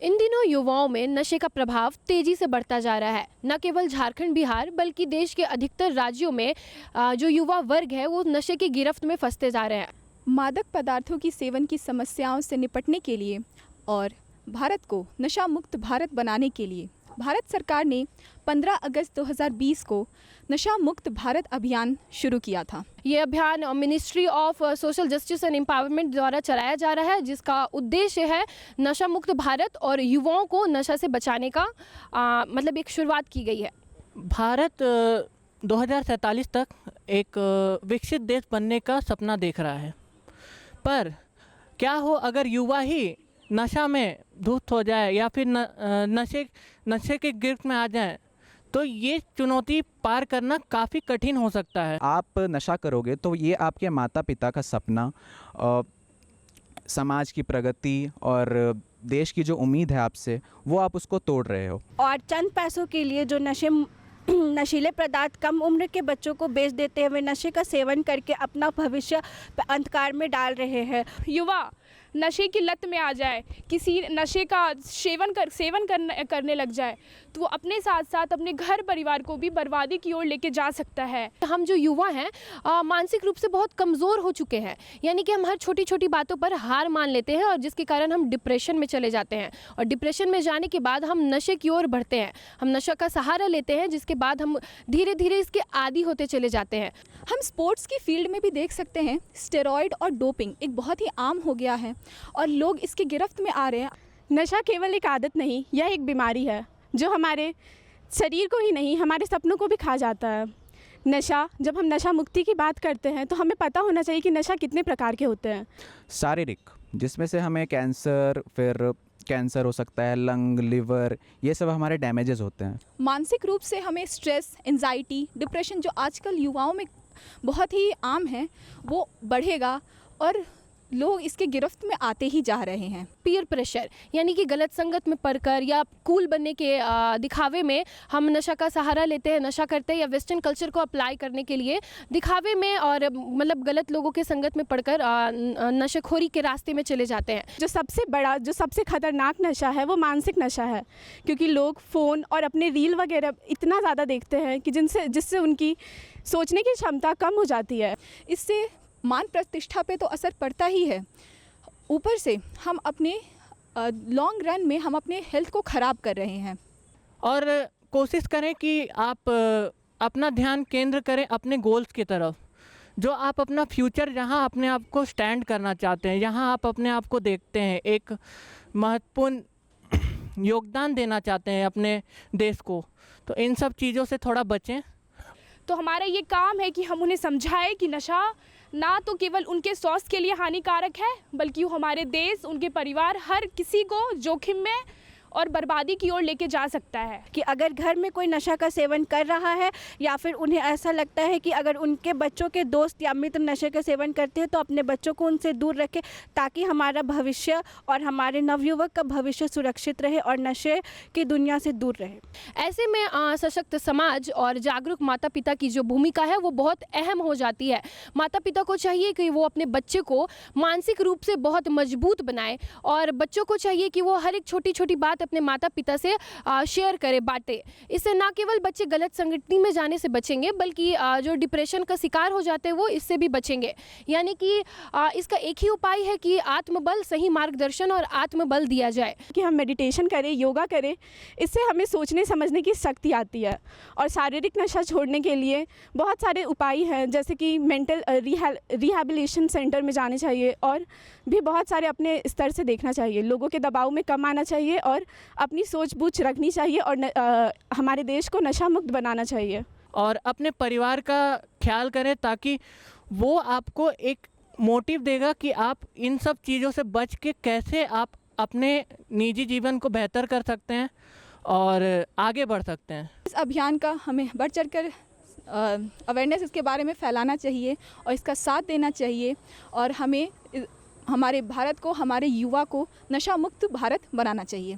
इन दिनों युवाओं में नशे का प्रभाव तेजी से बढ़ता जा रहा है। न केवल झारखंड बिहार बल्कि देश के अधिकतर राज्यों में जो युवा वर्ग है वो नशे की गिरफ्त में फंसते जा रहे हैं। मादक पदार्थों की सेवन की समस्याओं से निपटने के लिए और भारत को नशा मुक्त भारत बनाने के लिए भारत सरकार ने 15 अगस्त 2020 को नशा मुक्त भारत अभियान शुरू किया था। ये अभियान ministry of social justice and empowerment द्वारा चलाया जा रहा है, जिसका उद्देश्य है नशा मुक्त भारत और युवाओं को नशा से बचाने का मतलब एक शुरुआत की गई है। भारत 2047 तक एक विकसित देश बनने का सपना देख रहा है, पर क्या हो अगर युवा ही नशा में धुत हो जाए या फिर नशे के गिरफ्त में आ जाए, तो ये चुनौती पार करना काफ़ी कठिन हो सकता है। आप नशा करोगे तो ये आपके माता पिता का सपना, समाज की प्रगति और देश की जो उम्मीद है आपसे, वो आप उसको तोड़ रहे हो। और चंद पैसों के लिए जो नशीले पदार्थ कम उम्र के बच्चों को बेच देते हैं, वे नशे का सेवन करके अपना भविष्य अंधकार में डाल रहे हैं। युवा नशे की लत में आ जाए, किसी नशे का सेवन करने लग जाए, तो वो अपने साथ साथ अपने घर परिवार को भी बर्बादी की ओर लेके जा सकता है। हम जो युवा हैं मानसिक रूप से बहुत कमज़ोर हो चुके हैं, यानी कि हम हर छोटी छोटी बातों पर हार मान लेते हैं और जिसके कारण हम डिप्रेशन में चले जाते हैं और डिप्रेशन में जाने के बाद हम नशे की ओर बढ़ते हैं। हम नशा का सहारा लेते हैं, जिसके बाद हम धीरे धीरे इसके आदी होते चले जाते हैं। हम स्पोर्ट्स की फील्ड में भी देख सकते हैं, स्टेरॉयड और डोपिंग एक बहुत ही आम हो गया है और लोग इसकी गिरफ्त में आ रहे हैं। नशा केवल एक आदत नहीं, यह एक बीमारी है जो हमारे शरीर को ही नहीं हमारे सपनों को भी खा जाता है। नशा, जब हम नशा मुक्ति की बात करते हैं तो हमें पता होना चाहिए कि नशा कितने प्रकार के होते हैं। शारीरिक, जिसमें से हमें कैंसर हो सकता है, लंग, लिवर, ये सब हमारे डैमेजेस होते हैं। मानसिक रूप से हमें स्ट्रेस, एंजाइटी, डिप्रेशन जो आजकल युवाओं में बहुत ही आम है, वो बढ़ेगा और लोग इसके गिरफ्त में आते ही जा रहे हैं। पीयर प्रेशर, यानी कि गलत संगत में पढ़कर या कूल बनने के दिखावे में हम नशा का सहारा लेते हैं, नशा करते हैं या वेस्टर्न कल्चर को अप्लाई करने के लिए दिखावे में और मतलब गलत लोगों के संगत में पढ़कर नशेखोरी के रास्ते में चले जाते हैं। जो सबसे बड़ा, जो सबसे खतरनाक नशा है वो मानसिक नशा है, क्योंकि लोग फ़ोन और अपने रील वगैरह इतना ज़्यादा देखते हैं कि जिससे उनकी सोचने की क्षमता कम हो जाती है। इससे मान प्रतिष्ठा पे तो असर पड़ता ही है, ऊपर से हम अपने लॉन्ग रन में हम अपने हेल्थ को ख़राब कर रहे हैं। और कोशिश करें कि आप अपना ध्यान केंद्र करें अपने गोल्स की तरफ, जो आप अपना फ्यूचर, जहां अपने आप को स्टैंड करना चाहते हैं, जहां आप अपने आप को देखते हैं एक महत्वपूर्ण योगदान देना चाहते हैं अपने देश को, तो इन सब चीज़ों से थोड़ा बचें। तो हमारा ये काम है कि हम उन्हें समझाएं कि नशा ना तो केवल उनके स्वास्थ्य के लिए हानिकारक है, बल्कि वो हमारे देश, उनके परिवार, हर किसी को जोखिम में और बर्बादी की ओर लेके जा सकता है। कि अगर घर में कोई नशा का सेवन कर रहा है या फिर उन्हें ऐसा लगता है कि अगर उनके बच्चों के दोस्त या मित्र नशे का सेवन करते हैं तो अपने बच्चों को उनसे दूर रखें, ताकि हमारा भविष्य और हमारे नवयुवक का भविष्य सुरक्षित रहे और नशे की दुनिया से दूर रहे। ऐसे में सशक्त समाज और जागरूक माता पिता की जो भूमिका है वो बहुत अहम हो जाती है। माता पिता को चाहिए कि वो अपने बच्चे को मानसिक रूप से बहुत मजबूत बनाए और बच्चों को चाहिए कि वो हर एक छोटी छोटी बात अपने माता पिता से शेयर करे, बांटे। इससे ना केवल बच्चे गलत संगति में जाने से बचेंगे, बल्कि जो डिप्रेशन का शिकार हो जाते हैं वो इससे भी बचेंगे। यानी कि इसका एक ही उपाय है कि आत्मबल, सही मार्गदर्शन और आत्मबल दिया जाए। कि हम मेडिटेशन करें, योगा करें, इससे हमें सोचने समझने की शक्ति आती है। और शारीरिक नशा छोड़ने के लिए बहुत सारे उपाय हैं, जैसे कि मेंटल रिहैबिलिटेशन सेंटर में जाने चाहिए और भी बहुत सारे अपने स्तर से देखना चाहिए। लोगों के दबाव में कम आना चाहिए और अपनी सोच बूझ रखनी चाहिए और हमारे देश को नशा मुक्त बनाना चाहिए। और अपने परिवार का ख्याल करें, ताकि वो आपको एक मोटिव देगा कि आप इन सब चीज़ों से बच के कैसे आप अपने निजी जीवन को बेहतर कर सकते हैं और आगे बढ़ सकते हैं। इस अभियान का हमें बढ़ चढ़ कर अवेयरनेस इसके बारे में फैलाना चाहिए और इसका साथ देना चाहिए और हमें हमारे भारत को, हमारे युवा को नशा मुक्त भारत बनाना चाहिए।